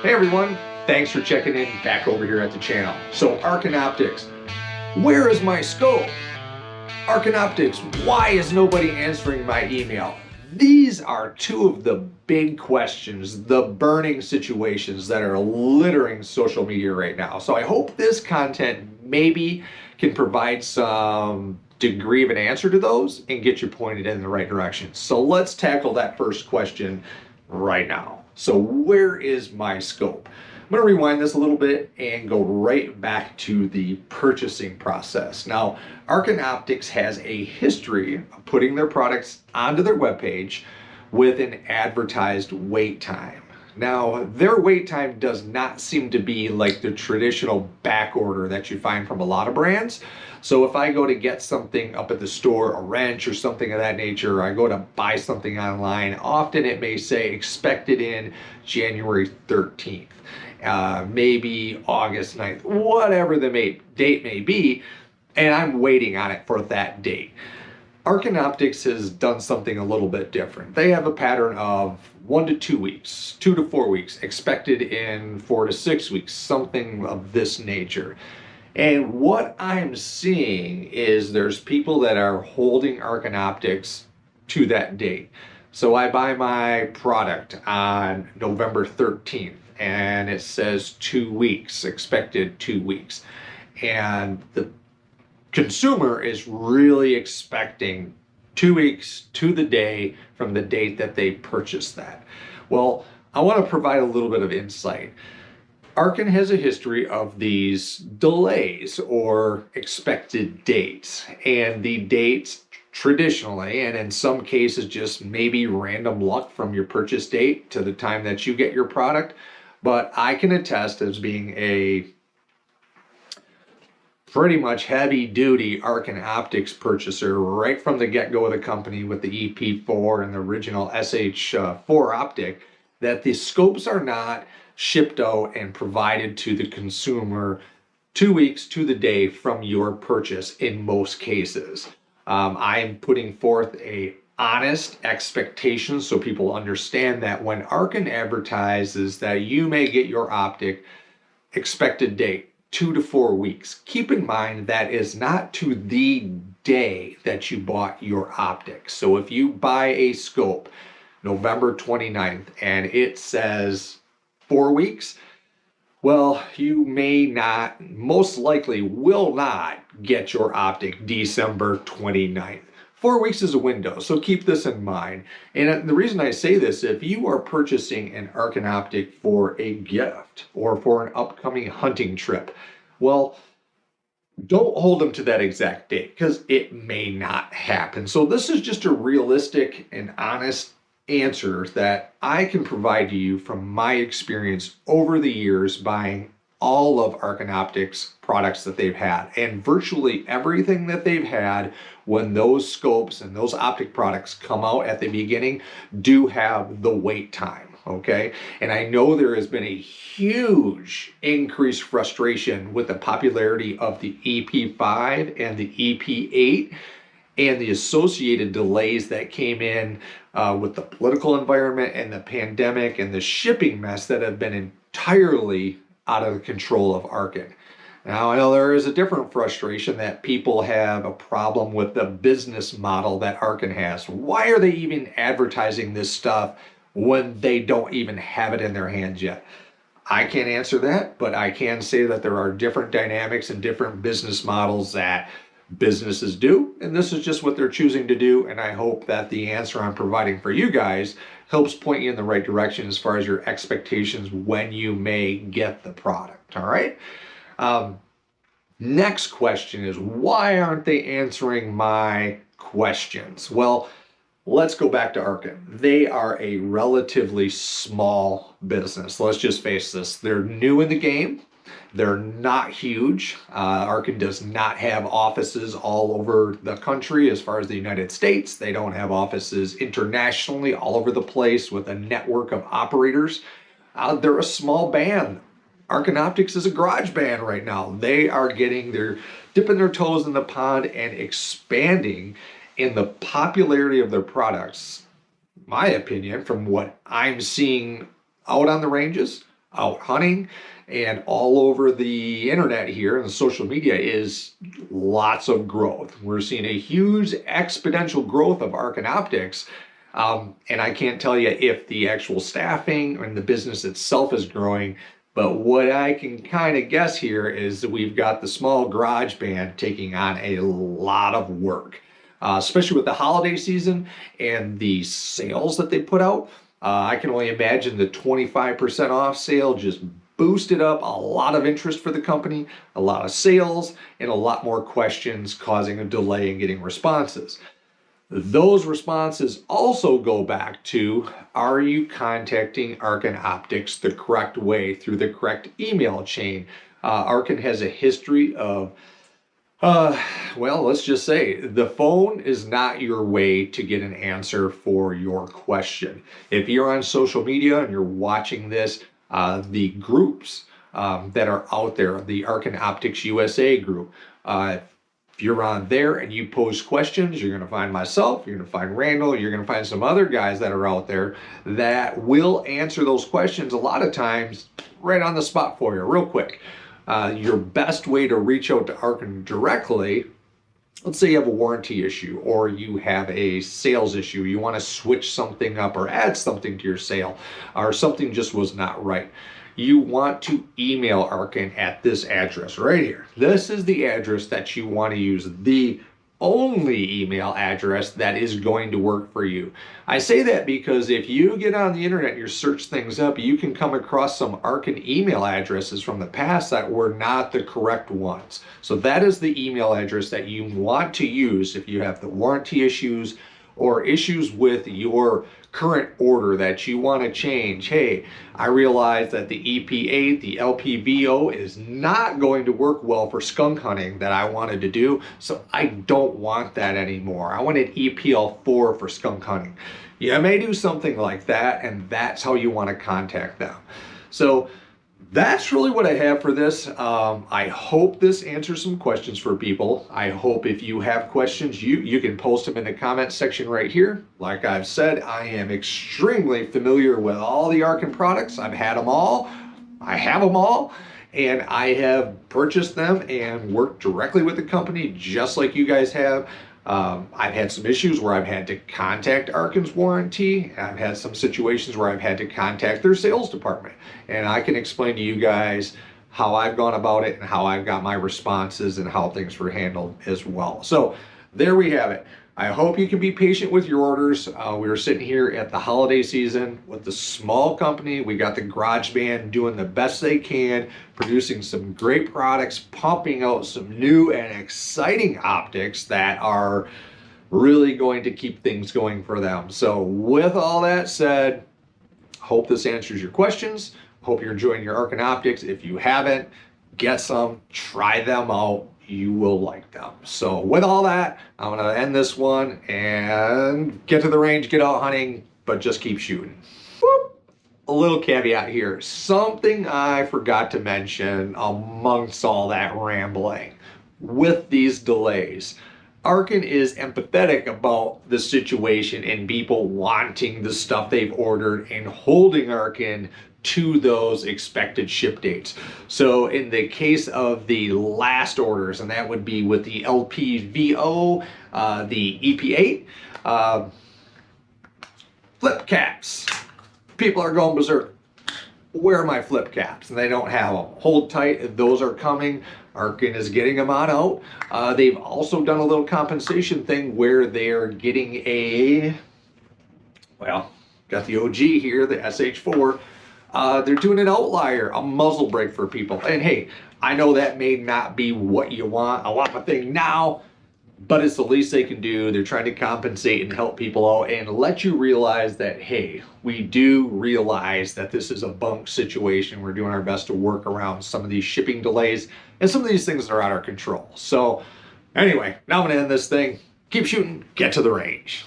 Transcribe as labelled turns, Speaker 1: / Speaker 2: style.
Speaker 1: Hey everyone, thanks for checking in back over here at the channel. So Arken Optics, where is my scope? Arken Optics, why is nobody answering my email? These are two of the big questions, the burning situations that are littering social media right now. So I hope this content maybe can provide some degree of an answer to those and get you pointed in the right direction. So let's tackle that first question right now. So where is my scope? I'm going to rewind this a little bit and go right back to the purchasing process. Now, Arken Optics has a history of putting their products onto their webpage with an advertised wait time. Now, their wait time does not seem to be like the traditional back order that you find from a lot of brands. So if I go to get something up at the store, a wrench or something of that nature, or I go to buy something online, often it may say expected in January 13th, maybe August 9th, whatever the date may be, and I'm waiting on it for that date. Arken Optics has done something a little bit different. They have a pattern of 1 to 2 weeks, 2 to 4 weeks, expected in 4 to 6 weeks, something of this nature. And what I'm seeing is there's people that are holding Arken Optics to that date. So I buy my product on November 13th and it says 2 weeks, expected 2 weeks. And the consumer is really expecting 2 weeks to the day from the date that they purchased that. Well, I want to provide a little bit of insight. Arken has a history of these delays or expected dates, and the dates traditionally, and in some cases just maybe random luck from your purchase date to the time that you get your product, but I can attest as being a pretty much heavy duty Arken Optics purchaser right from the get-go of the company with the EP4 and the original SH4 optic, that the scopes are not shipped out and provided to the consumer 2 weeks to the day from your purchase in most cases. I am putting forth a honest expectation so people understand that when Arken advertises that you may get your optic expected date 2 to 4 weeks, keep in mind that is not to the day that you bought your optic. So if you buy a scope November 29th and it says 4 weeks, well, you may not, most likely will not get your optic December 29th. 4 weeks is a window, so keep this in mind. And the reason I say this, if you are purchasing an Arken optic for a gift or for an upcoming hunting trip, well, don't hold them to that exact date because it may not happen. So this is just a realistic and honest answer that I can provide to you from my experience over the years buying all of Arken Optics products that they've had, and virtually everything that they've had when those scopes and those optic products come out at the beginning do have the wait time, okay? And I know there has been a huge increased frustration with the popularity of the EP5 and the EP8 and the associated delays that came in with the political environment and the pandemic and the shipping mess that have been entirely out of the control of Arken. Now, I know there is a different frustration that people have a problem with the business model that Arken has. Why are they even advertising this stuff when they don't even have it in their hands yet? I can't answer that, but I can say that there are different dynamics and different business models that businesses do, and this is just what they're choosing to do, and I hope that the answer I'm providing for you guys helps point you in the right direction as far as your expectations when you may get the product, all right? Next question is, why aren't they answering my questions? Well, let's go back to Arken. They are a relatively small business. Let's just face this. They're new in the game. They're not huge. Arken does not have offices all over the country as far as the United States. They don't have offices internationally all over the place with a network of operators. They're a small band. Arken Optics is a garage band right now. They're dipping their toes in the pond and expanding in the popularity of their products. My opinion, from what I'm seeing out on the ranges, out hunting and all over the internet here and social media is lots of growth. We're seeing a huge exponential growth of Arken Optics. And I can't tell you if the actual staffing and the business itself is growing, but what I can kind of guess here is that we've got the small garage band taking on a lot of work, especially with the holiday season and the sales that they put out. I can only imagine the 25% off sale just boosted up a lot of interest for the company, a lot of sales, and a lot more questions, causing a delay in getting responses. Those responses also go back to, are you contacting Arken Optics the correct way through the correct email chain? Arken has a history of, well, let's just say the phone is not your way to get an answer for your question. If you're on social media and you're watching this, the groups that are out there, the Arken Optics USA group, if you're on there and you post questions, you're going to find myself, you're going to find Randall, you're going to find some other guys that are out there that will answer those questions a lot of times right on the spot for you, real quick. Your best way to reach out to Arken directly, let's say you have a warranty issue or you have a sales issue, you want to switch something up or add something to your sale, or something just was not right. You want to email Arken at this address right here. This is the address that you want to use, the only email address that is going to work for you. I say that because if you get on the internet and you search things up, you can come across some Arken email addresses from the past that were not the correct ones. So that is the email address that you want to use if you have the warranty issues or issues with your current order that you want to change. Hey, I realize that the EP8, the LPVO is not going to work well for skunk hunting that I wanted to do, so I don't want that anymore. I want an EPL4 for skunk hunting. You may do something like that, and that's how you want to contact them. So that's really what I have for this. I hope this answers some questions for people. I hope if you have questions, you can post them in the comment section right here. Like I've said, I am extremely familiar with all the Arken products. I've had them all. I have them all. And I have purchased them and worked directly with the company just like you guys have. I've had some issues where I've had to contact Arken's warranty. I've had some situations where I've had to contact their sales department. And I can explain to you guys how I've gone about it and how I've got my responses and how things were handled as well. So there we have it. I hope you can be patient with your orders. We are sitting here at the holiday season with the small company. We got the garage band doing the best they can, producing some great products, pumping out some new and exciting optics that are really going to keep things going for them. So with all that said, hope this answers your questions. Hope you're enjoying your Arken Optics. If you haven't, get some, try them out. You will like them. So with all that, I'm going to end this one and get to the range, get out hunting, but just keep shooting. Whoop. A little caveat here. Something I forgot to mention amongst all that rambling. With these delays, Arken is empathetic about the situation and people wanting the stuff they've ordered and holding Arken to those expected ship dates. So in the case of the last orders, and that would be with the LPVO, the EP8, flip caps. People are going berserk. Where are my flip caps? And they don't have them. Hold tight, those are coming. Arken is getting them on out. They've also done a little compensation thing where they're getting a, well, got the OG here, the SH4. They're doing an outlier, a muzzle brake for people. And hey, I know that may not be what you want. I want my thing now, but it's the least they can do. They're trying to compensate and help people out and let you realize that, hey, we do realize that this is a bunk situation. We're doing our best to work around some of these shipping delays and some of these things that are out of control. So anyway, now I'm gonna end this thing. Keep shooting, get to the range.